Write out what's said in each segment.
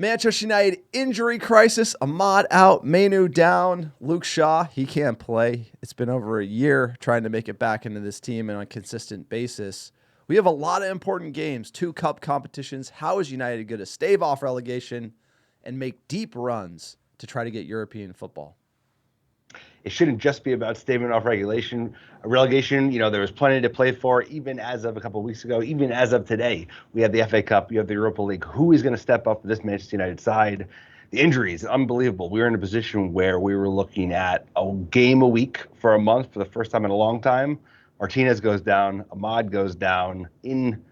Manchester United injury crisis. Ahmad out, Manu down, Luke Shaw, he can't play. It's been over a year trying to make it back into this team on a consistent basis. We have a lot of important games, 2 cup competitions. How is United going to stave off relegation and make deep runs to try to get European football? It shouldn't just be about staving off relegation. There was plenty to play for, even as of a couple of weeks ago, even as of today. We have the FA Cup, you have the Europa League. Who is going to step up for this Manchester United side? The injuries, unbelievable. We were in a position where we were looking at a game a week for a month for the first time in a long time. Martinez goes down, Ahmad goes down in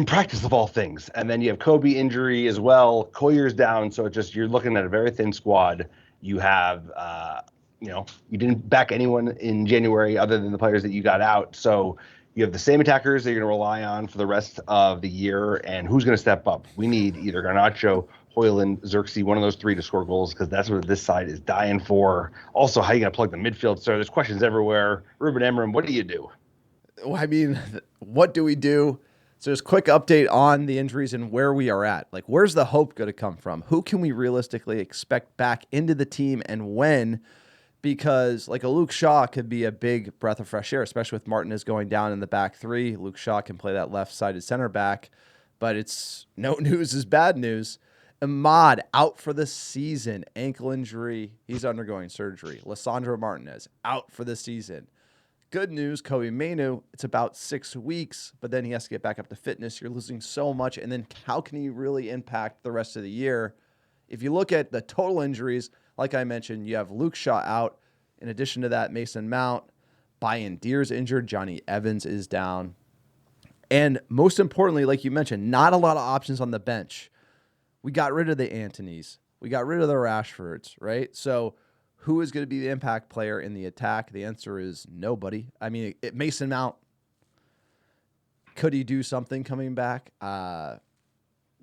practice of all things. And then you have Kobe injury as well. Koyer's down. So you're looking at a very thin squad. You have, you didn't back anyone in January other than the players that you got out. So you have the same attackers that you're going to rely on for the rest of the year. And who's going to step up? We need either Garnacho, Højlund, Xerxes, one of those 3 to score goals, because that's what this side is dying for. Also, how are you going to plug the midfield? So there's questions everywhere. Ruben Amorim, what do you do? I mean, what do we do? So just quick update on the injuries and where we are at. Like, where's the hope going to come from? Who can we realistically expect back into the team and when? Because like a Luke Shaw could be a big breath of fresh air, especially with Martinez going down in the back 3. Luke Shaw can play that left-sided center back, but it's no news is bad news. Ahmad out for the season, ankle injury. He's undergoing surgery. Lisandro Martínez out for the season. Good news, Kobe Manu, it's about 6 weeks, but then he has to get back up to fitness. You're losing so much, and then how can he really impact the rest of the year? If you look at the total injuries, like I mentioned, you have Luke Shaw out. In addition to that, Mason Mount, Bayern Deer's injured, Johnny Evans is down. And most importantly, like you mentioned, not a lot of options on the bench. We got rid of the Antonys. We got rid of the Rashfords, right? So who is going to be the impact player in the attack? The answer is nobody. I mean, Mason Mount, could he do something coming back?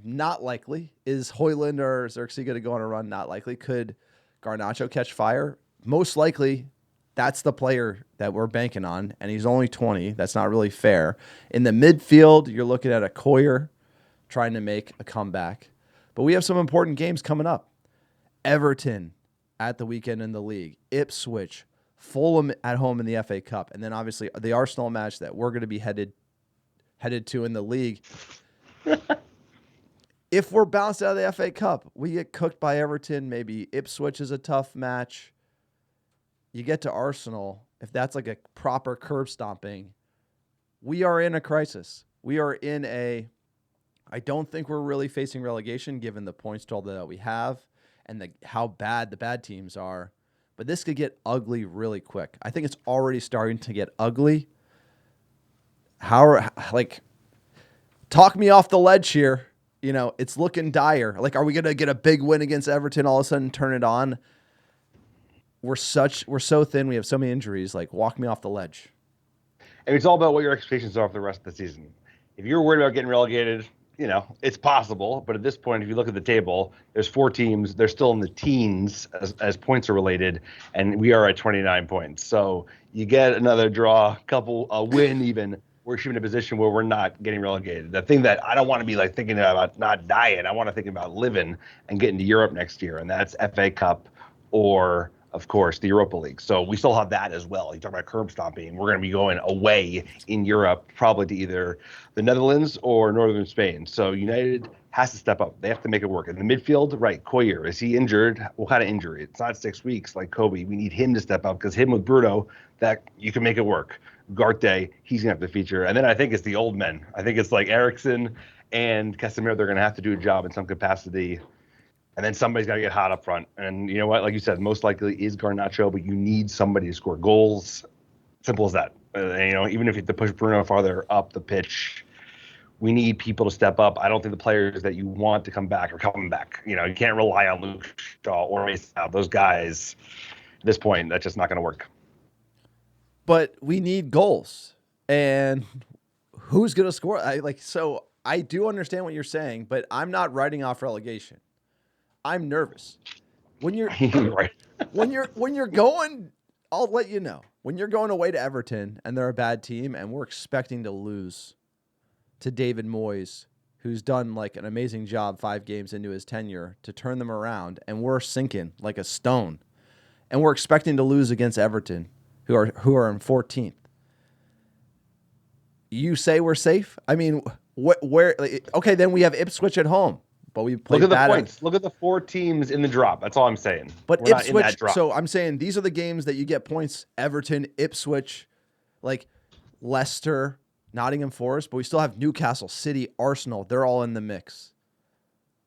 Not likely. Is Højlund or Xerxes going to go on a run? Not likely. Could Garnacho catch fire? Most likely, that's the player that we're banking on, and he's only 20. That's not really fair. In the midfield, you're looking at a Koyer trying to make a comeback. But we have some important games coming up. Everton at the weekend in the league. Ipswich, Fulham at home in the FA Cup, and then obviously the Arsenal match that we're going to be headed to in the league. If we're bounced out of the FA Cup, we get cooked by Everton. Maybe Ipswich is a tough match. You get to Arsenal, if that's like a proper curb stomping, we are in a crisis. We are in I don't think we're really facing relegation given the points total that we have and how bad the bad teams are. But this could get ugly really quick. I think it's already starting to get ugly. Talk me off the ledge here. It's looking dire. Like, are we going to get a big win against Everton, all of a sudden turn it on? We're so thin. We have so many injuries. Like, walk me off the ledge. And it's all about what your expectations are for the rest of the season. If you're worried about getting relegated, it's possible. But at this point, if you look at the table, there's 4 teams. They're still in the teens as points are related, and we are at 29 points. So you get another draw, a win even. We're in a position where we're not getting relegated. The thing that I don't want to be like thinking about not dying, I want to think about living and getting to Europe next year, and that's FA Cup or, of course, the Europa League. So we still have that as well. You talk about curb stomping. We're going to be going away in Europe, probably to either the Netherlands or northern Spain. So United has to step up. They have to make it work. In the midfield, right, Koyer, is he injured? What kind of injury? It's not 6 weeks like Kobe. We need him to step up because him with Bruno, that you can make it work. Garte, he's going to have to feature. And then I think it's the old men. I think it's like Eriksen and Casemiro. They're going to have to do a job in some capacity. And then somebody's got to get hot up front. And you know what? Like you said, most likely is Garnacho, but you need somebody to score goals. Simple as that. Even if you have to push Bruno farther up the pitch, we need people to step up. I don't think the players that you want to come back are coming back. You can't rely on Luke Shaw or Mason. Those guys, at this point, that's just not going to work. But we need goals. And who's going to score? So I do understand what you're saying, but I'm not writing off relegation. I'm nervous. When you're right. when you're going, I'll let you know. When you're going away to Everton and they're a bad team and we're expecting to lose to David Moyes, who's done like an amazing job 5 games into his tenure to turn them around, and we're sinking like a stone. And we're expecting to lose against Everton, who are in 14th. You say we're safe? I mean, where? Okay, then we have Ipswich at home, but we played. Look at bad the points. Look at the 4 teams in the drop. That's all I'm saying. But we're Ipswich. not in that drop. So I'm saying these are the games that you get points. Everton, Ipswich, like Leicester, Nottingham Forest, but we still have Newcastle, City, Arsenal. They're all in the mix.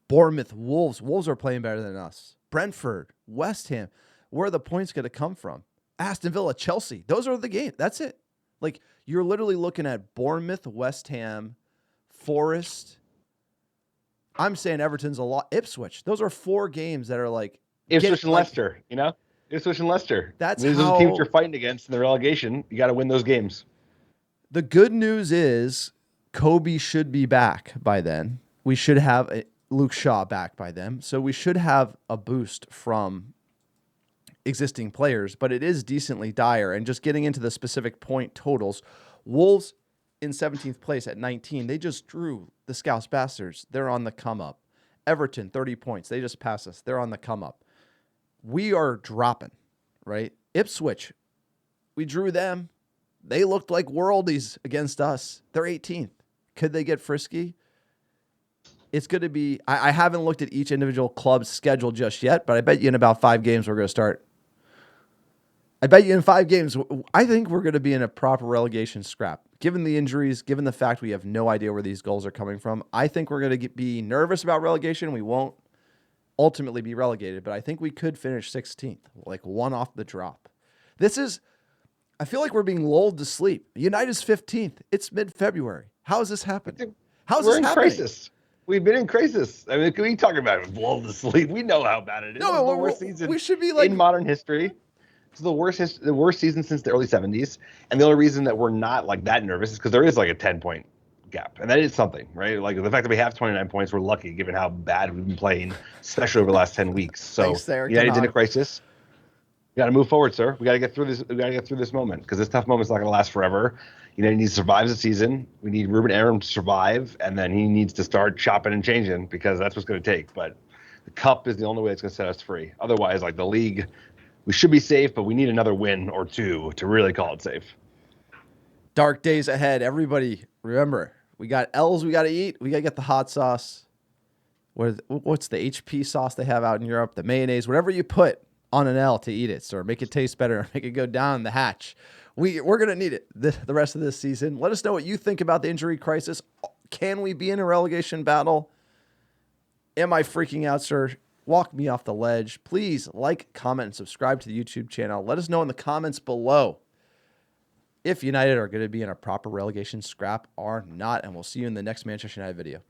Bournemouth, Wolves. Wolves are playing better than us. Brentford, West Ham. Where are the points going to come from? Aston Villa, Chelsea. Those are the games. That's it. Like, you're literally looking at Bournemouth, West Ham, Forest. I'm saying Everton's a lot. Ipswich. Those are 4 games that are like Ipswich and Leicester, you know? Ipswich and Leicester. These are the teams you're fighting against in the relegation. You got to win those games. The good news is Kobe should be back by then. We should have Luke Shaw back by then. So we should have a boost from existing players, but it is decently dire. And just getting into the specific point totals, Wolves in 17th place at 19. They just drew the Scouse Bastards. They're on the come up. Everton, 30 points. They just passed us. They're on the come up. We are dropping, right? Ipswich, we drew them. They looked like worldies against us. They're 18th. Could they get frisky? It's going to be, I haven't looked at each individual club's schedule just yet, but I bet you in about 5 games we're going to start. I bet you in 5 games, I think we're going to be in a proper relegation scrap. Given the injuries, given the fact we have no idea where these goals are coming from, I think we're going to be nervous about relegation. We won't ultimately be relegated, but I think we could finish 16th, like 1 off the drop. I feel like we're being lulled to sleep. United's 15th. It's mid-February. How has this happened? We're in crisis. We've been in crisis. I mean, can we talk about it? Lulled to sleep? We know how bad it is. No, it's the worst season we should be like in modern history. It's the worst season since the early 70s. And the only reason that we're not like that nervous is because there is like a 10-point gap. And that is something, right? Like the fact that we have 29 points, we're lucky given how bad we've been playing, especially over the last 10 weeks. So United's in a crisis. We got to move forward, sir. We got to get through this. We got to get through this moment because this tough moment's not going to last forever. United needs to survive the season. We need Ruben Arum to survive, and then he needs to start chopping and changing because that's what's going to take. But the cup is the only way that's going to set us free. Otherwise, like the league, we should be safe, but we need another win or 2 to really call it safe. Dark days ahead. Everybody, remember, we got L's we got to eat. We got to get the hot sauce. What's the HP sauce they have out in Europe? The mayonnaise, whatever you put on an L to eat it, or make it taste better, make it go down the hatch. We're going to need it the rest of this season. Let us know what you think about the injury crisis. Can we be in a relegation battle? Am I freaking out, sir? Walk me off the ledge. Please like, comment, and subscribe to the YouTube channel. Let us know in the comments below if United are going to be in a proper relegation scrap or not, and we'll see you in the next Manchester United video.